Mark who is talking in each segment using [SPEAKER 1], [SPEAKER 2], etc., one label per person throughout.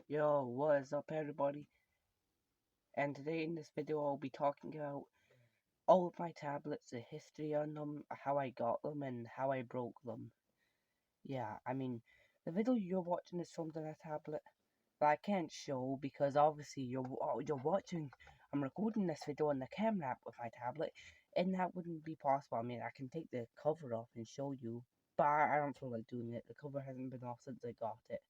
[SPEAKER 1] Yo, what is up everybody? And today in this video I'll be talking about all of my tablets, the history on them, how I got them and how I broke them. Yeah, the video you're watching is from the tablet, but I can't show because obviously you're watching. I'm recording this video on the camera app with my tablet, and that wouldn't be possible. I can take the cover off and show you, but I don't feel like doing it. The cover hasn't been off since I got it.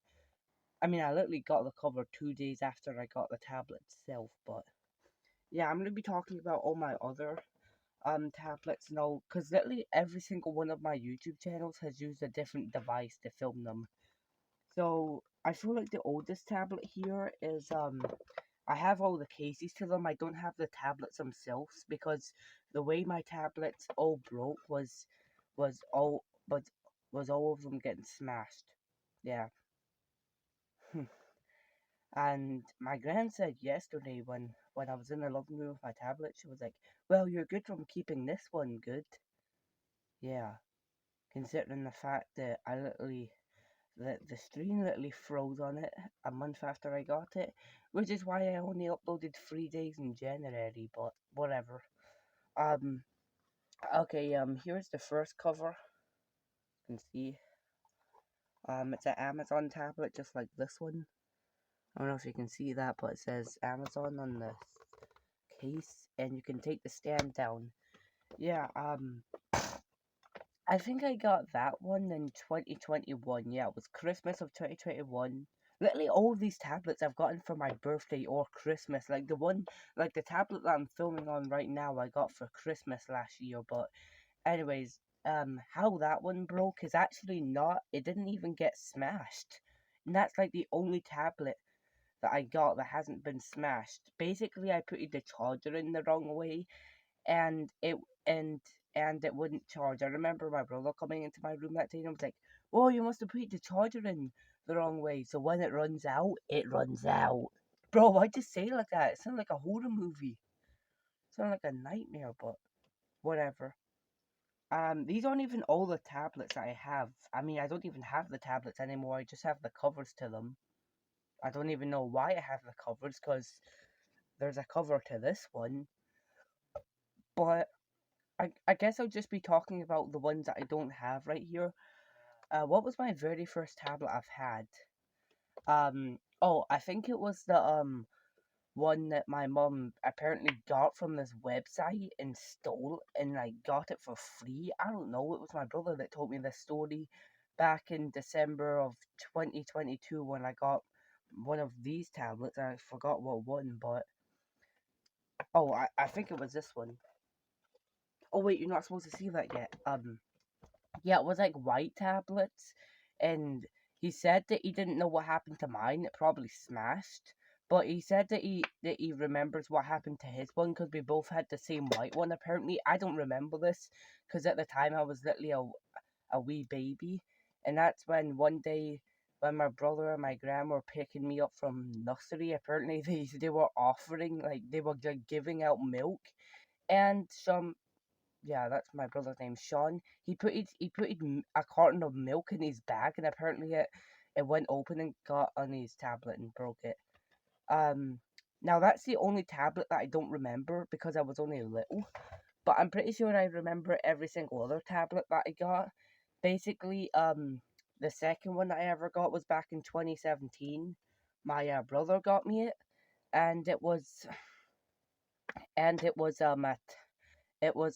[SPEAKER 1] I literally got the cover 2 days after I got the tablet itself, but yeah, I'm gonna be talking about all my other tablets now, because literally every single one of my YouTube channels has used a different device to film them. So I feel like the oldest tablet here is I have all the cases to them. I don't have the tablets themselves because the way my tablets all broke was all but was all of them getting smashed. Yeah. And my gran said yesterday when I was in the living room with my tablet, she was like, "Well, you're good from keeping this one good." Yeah, considering the fact that the stream literally froze on it a month after I got it, which is why I only uploaded 3 days in January. But whatever. Um. Okay. Here's the first cover. You can see. It's an Amazon tablet, just like this one. I don't know if you can see that, but it says Amazon on the case, and you can take the stand down. Yeah, I think I got that one in 2021. Yeah, it was Christmas of 2021. Literally, all of these tablets I've gotten for my birthday or Christmas. Like the tablet that I'm filming on right now, I got for Christmas last year. But, anyways, how that one broke is actually not, it didn't even get smashed. And that's like the only tablet that I got that hasn't been smashed. Basically, I put the charger in the wrong way, and and it wouldn't charge. I remember my brother coming into my room that day and was like, "Oh, you must have put the charger in the wrong way. So when it runs out, it runs out." Bro, why'd you say it like that? It sounded like a horror movie. It sounded like a nightmare, but whatever. These aren't even all the tablets I have. I don't even have the tablets anymore. I just have the covers to them. I don't even know why I have the covers, because there's a cover to this one. But I guess I'll just be talking about the ones that I don't have right here. What was my very first tablet I've had? Oh, I think it was the one that my mom apparently got from this website and stole and like got it for free. I don't know. It was my brother that told me this story back in December of 2022 when I got one of these tablets. I forgot what one, but oh, I think it was this one. Oh wait, you're not supposed to see that yet. Yeah, it was like white tablets, and he said that he didn't know what happened to mine. It probably smashed, but he said that he remembers what happened to his one because we both had the same white one. Apparently, I don't remember this because at the time I was literally a wee baby, and that's when one day when my brother and my gran were picking me up from nursery. Apparently, they were offering like they were like, giving out milk, and some yeah, that's my brother's name, Sean. He put a carton of milk in his bag, and apparently it went open and got on his tablet and broke it. Um, Now that's the only tablet that I don't remember because I was only little, but I'm pretty sure I remember every single other tablet that I got. Basically, the second one that I ever got was back in 2017. My brother got me it, and it was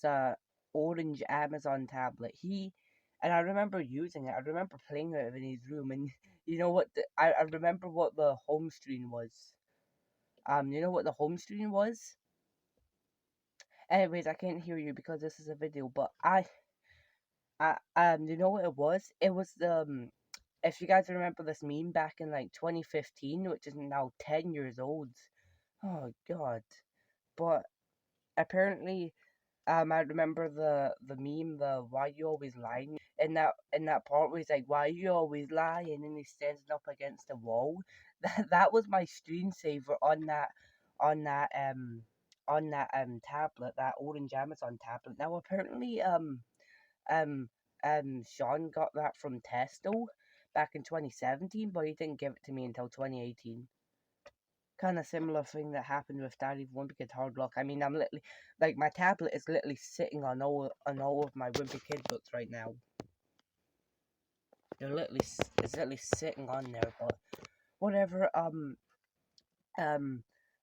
[SPEAKER 1] a orange Amazon tablet. And I remember using it. I remember playing with it in his room. And you know what? I remember what the home screen was. You know what the home screen was? Anyways, I can't hear you because this is a video. But you know what it was? It was the if you guys remember this meme back in like 2015, which is now 10 years old. Oh God! But apparently I remember the meme, the "Why you always lying?" In that part where he's like, "Why you always lying?" and he's standing up against the wall. That was my screensaver on that um tablet, that orange Amazon tablet. Now apparently um Sean got that from Testo back in 2017, but he didn't give it to me until 2018. Kind of similar thing that happened with Daddy Wimpy Kid Hard Luck. I mean, I'm literally like my tablet is literally sitting on all of my Wimpy Kid books right now. It's literally sitting on there, but whatever.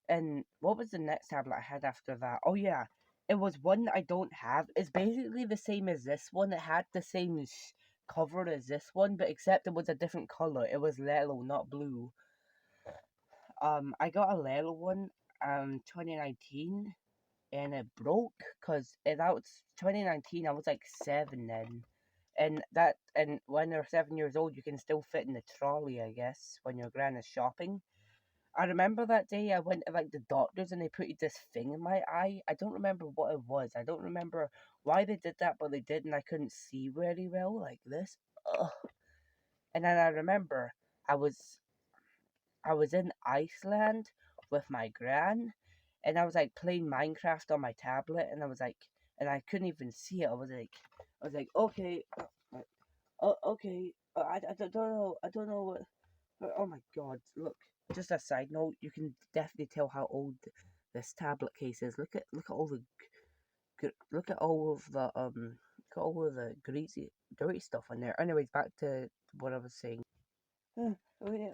[SPEAKER 1] And what was the next tablet I had after that? Oh yeah, it was one that I don't have. It's basically the same as this one. It had the same cover as this one, but except it was a different color. It was yellow, not blue. I got a Lelo one, 2019, and it broke because that was 2019. I was like 7 then, and when you're 7 years old, you can still fit in the trolley, I guess, when your gran is shopping. I remember that day I went to like the doctors and they put this thing in my eye. I don't remember what it was. I don't remember why they did that, but they did, and I couldn't see very well like this. Ugh. And then I remember I was I was in Iceland with my gran, and I was like playing Minecraft on my tablet, and I was like, and I couldn't even see it. I was like, okay, okay, I don't know what. Oh my God! Look, just a side note, you can definitely tell how old this tablet case is. Look at all the look at all of the look at all of the greasy dirty stuff on there. Anyways, back to what I was saying.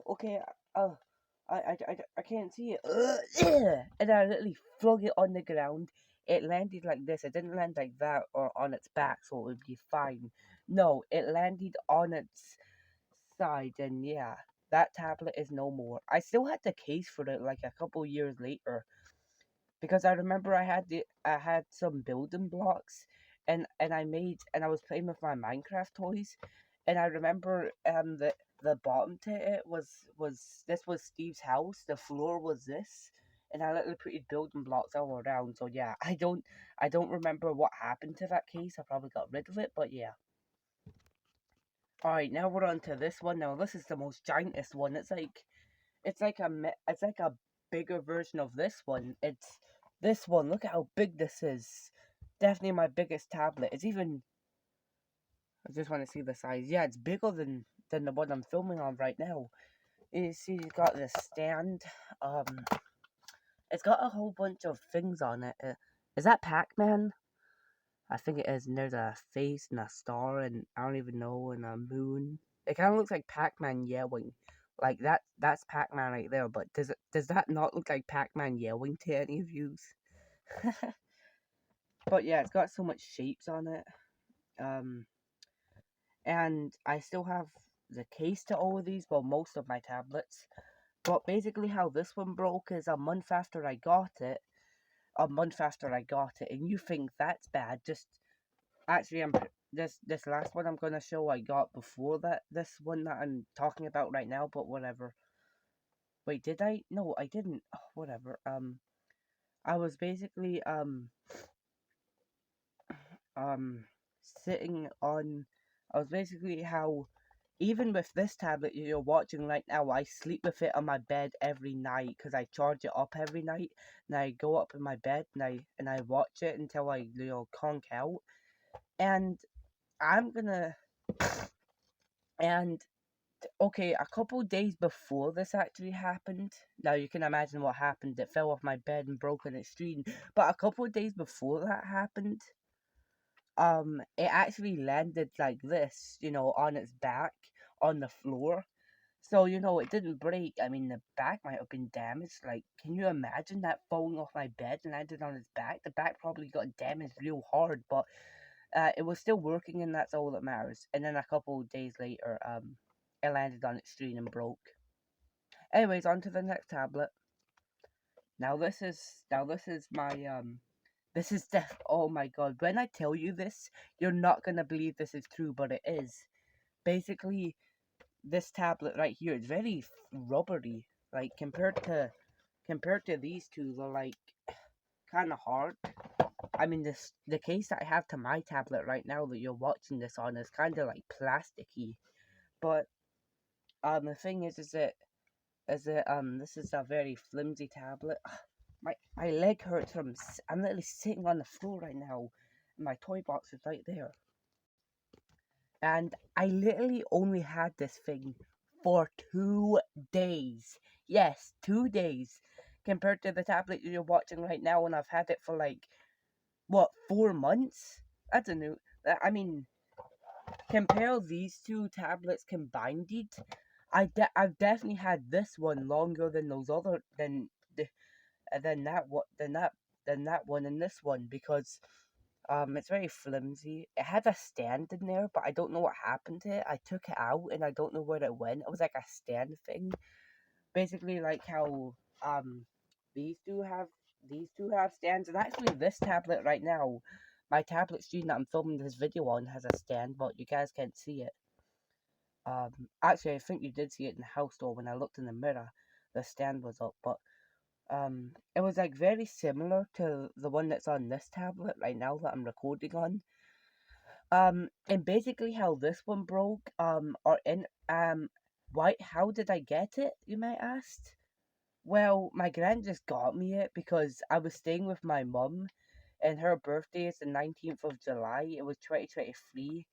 [SPEAKER 1] Okay, uh, I can't see it. And I literally flung it on the ground. It landed like this. It didn't land like that or on its back, so it would be fine. No, it landed on its side, and yeah, that tablet is no more. I still had the case for it like a couple years later because I remember I had some building blocks and I was playing with my Minecraft toys, and I remember the bottom to it was this was Steve's house. The floor was this, and I literally put building blocks all around. So yeah, I don't remember what happened to that case. I probably got rid of it, but yeah. All right, now we're on to this one. Now this is the most giantest one. It's like a bigger version of this one. It's this one. Look at how big this is. Definitely my biggest tablet. It's even. I just want to see the size. Yeah, it's bigger than the one I'm filming on right now. You see, it's got this stand. Um, it's got a whole bunch of things on it. Is that Pac-Man? I think it is. And there's a face and a star and I don't even know and a moon. It kind of looks like Pac-Man yelling. Like that's Pac-Man right there, but does that not look like Pac-Man yelling to any of you? But yeah, it's got so much shapes on it. Um and I still have the case to all of these, well most of my tablets. But basically how this one broke is a month after I got it. And you think that's bad, just actually, this last one I'm gonna show I got before that this one that I'm talking about right now, but whatever. Wait, did I? No, I didn't. Oh, whatever. I was basically um sitting on. I was basically how. Even with this tablet you're watching right now, I sleep with it on my bed every night because I charge it up every night, and I go up in my bed and I watch it until I conk out, and I'm gonna and okay, a couple days before this actually happened, now you can imagine what happened. It fell off my bed and broke on its screen. But a couple of days before that happened, it actually landed like this, on its back on the floor. So, it didn't break. I mean, the back might have been damaged. Like, can you imagine that falling off my bed and landed on its back? The back probably got damaged real hard, but it was still working, and that's all that matters. And then a couple of days later, it landed on its screen and broke. Anyways, on to the next tablet. Now this is my this is oh my God, when I tell you this, you're not gonna believe this is true, but it is. Basically, this tablet right here is very rubbery. Like compared to these two, they're like kind of hard. I mean, the case that I have to my tablet right now that you're watching this on is kind of like plasticky. But the thing is that this is a very flimsy tablet. My leg hurts from I'm literally sitting on the floor right now, and my toy box is right there. and I literally only had this thing for 2 days. Yes, 2 days. Compared to the tablet you're watching right now, and I've had it for like, what, 4 months? I don't know. I mean, compare these two tablets combined. I've definitely had this one longer than those other the than that what than that one and this one, because it's very flimsy. It had a stand in there, but I don't know what happened to it. I took it out and I don't know where it went. It was like a stand thing, basically like how these two have stands. And actually, this tablet right now, my tablet screen that I'm filming this video on, has a stand, but you guys can't see it. Actually, I think you did see it in the house door when I looked in the mirror. The stand was up, but it was like very similar to the one that's on this tablet right now that I'm recording on. And basically how this one broke, or in why how did I get it, you might ask? Well, my grand just got me it because I was staying with my mum, and her birthday is the 19th of July. It was 2023.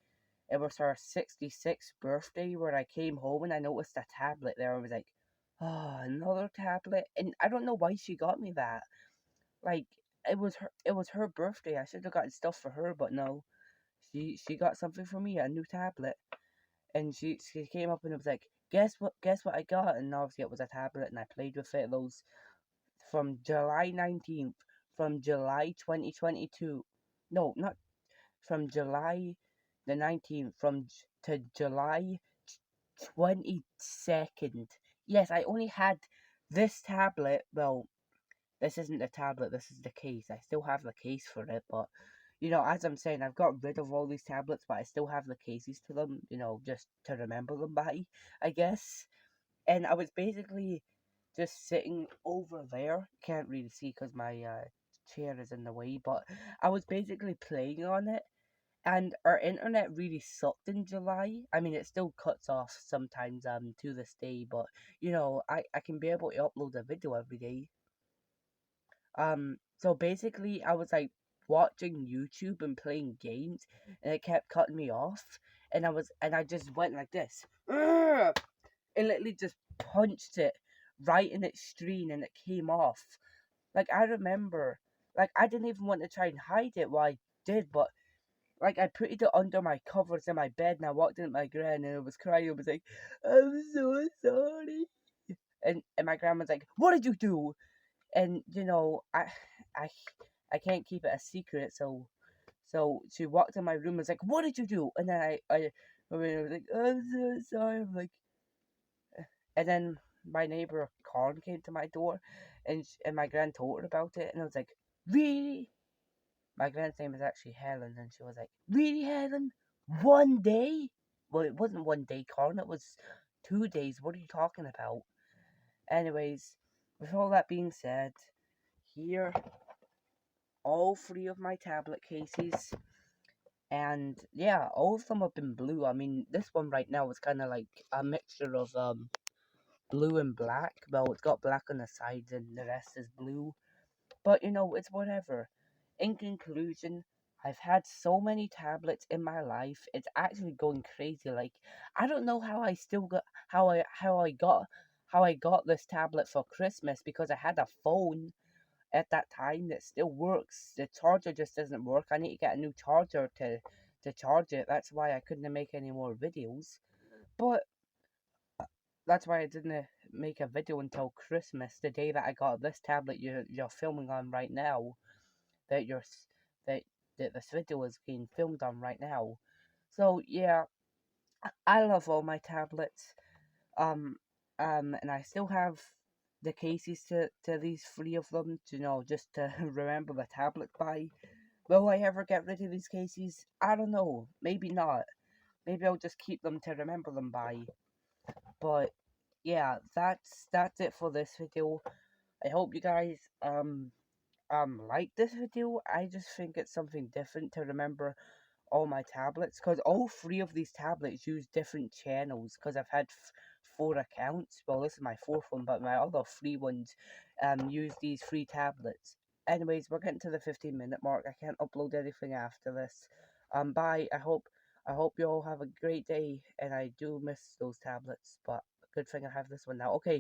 [SPEAKER 1] It was her 66th birthday where I came home and I noticed a tablet there. I was like, oh, another tablet. And I don't know why she got me that. Like, it was her birthday. I should have gotten stuff for her, but no. She got something for me, a new tablet. And she came up and it was like, guess what I got? And obviously it was a tablet, and I played with it those from July 19th, from July 2022. No, not from July the 19th, to July 22nd. Yes, I only had this tablet. Well, this isn't the tablet, this is the case. I still have the case for it, but as I'm saying, I've got rid of all these tablets, but I still have the cases to them, just to remember them by, I guess. And I was basically just sitting over there. Can't really see because my chair is in the way, but I was basically playing on it. And our internet really sucked in July. I mean, it still cuts off sometimes to this day, but I can be able to upload a video every day. So basically, I was like watching YouTube and playing games, and it kept cutting me off, and I just went like this. It literally just punched it right in its screen, and it came off. Like, I remember, like, I didn't even want to try and hide it. Well, I did, but like, I put it under my covers in my bed, and I walked in at my gran, and I was crying. I was like, I'm so sorry. And my grandma's like, what did you do? And I I can't keep it a secret, so she walked in my room and was like, "What did you do?" And then I was like, "I'm so sorry." I'm like, and then my neighbor Corn came to my door, and my grand told her about it, and I was like, "Really?" My grand's name is actually Helen, and she was like, "Really, Helen? One day?" Well, it wasn't one day, Corn. It was 2 days. What are you talking about? Anyways, with all that being said, here all three of my tablet cases, and yeah, all of them have been blue. I mean, this one right now is kind of like a mixture of blue and black. Well, it's got black on the sides and the rest is blue, but it's whatever. In conclusion, I've had so many tablets in my life, it's actually going crazy. Like, I don't know how I still got how I got this tablet for Christmas, because I had a phone at that time that still works. The charger just doesn't work. I need to get a new charger to charge it. That's why I couldn't make any more videos. But that's why I didn't make a video until Christmas, the day that I got this tablet you're filming on right now. That you're that that this video is being filmed on right now. So yeah, I love all my tablets. Um, and I still have the cases to these three of them, just to remember the tablet by. Will I ever get rid of these cases? I don't know. Maybe not. Maybe I'll just keep them to remember them by. But yeah, that's it for this video. I hope you guys like this video. I just think it's something different to remember all my tablets, because all three of these tablets use different channels, because I've had four accounts. Well, this is my fourth one, but my other three ones use these three tablets. Anyways, we're getting to the 15-minute mark. I can't upload anything after this. Bye. I hope you all have a great day, and I do miss those tablets, but good thing I have this one now. Okay.